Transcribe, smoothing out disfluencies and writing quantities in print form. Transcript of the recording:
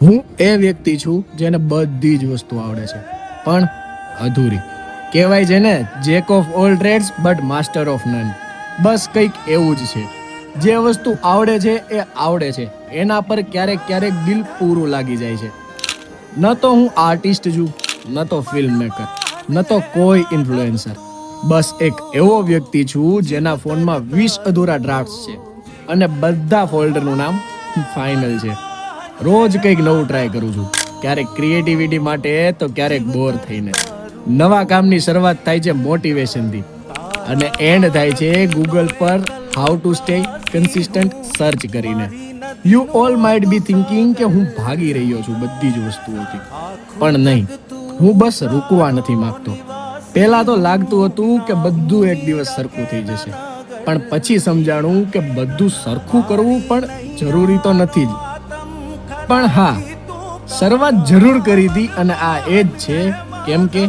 હું એ વ્યક્તિ છું જેને બધી જ વસ્તુ આવડે છે પણ અધૂરી. કહેવાય છે ને, jack of all trades but master of none. બસ કંઈક એવું જ છે. જે વસ્તુ આવડે છે એ આવડે છે, એના પર ક્યારેક ક્યારેક દિલ પૂરું લાગી જાય છે. ન તો હું આર્ટિસ્ટ છું, ન તો ફિલ્મ મેકર, ન તો કોઈ ઇન્ફ્લુએન્સર. બસ એક એવો વ્યક્તિ છું જેના ફોનમાં 20 અધૂરા ડ્રાફ્ટ્સ છે અને બધા ફોલ્ડરનું નામ ફાઇનલ છે. રોજ કંઈક નવું ટ્રાય કરું છું, ક્યારેક ક્રિએટિવિટી માટે તો ક્યારેક બોર થઈને. નવા કામની શરૂઆત થાય છે મોટિવેશનથી અને એન્ડ થાય છે ગૂગલ પર how to stay consistent search કરીને. You all might be thinking કે હું ભાગી રહ્યો છું બધી જ વસ્તુઓથી, પણ નહીં, હું બસ રૂકવા નથી માંગતો. પહેલા તો લાગતું હતું કે બધું એક દિવસ સરખું થઈ જશે, પણ પછી સમજાણું કે બધું સરખું કરવું પણ જરૂરી તો નથી જ. પણ હા, શરૂઆત જરૂર કરી હતી અને આ એ જ છે, કેમ કે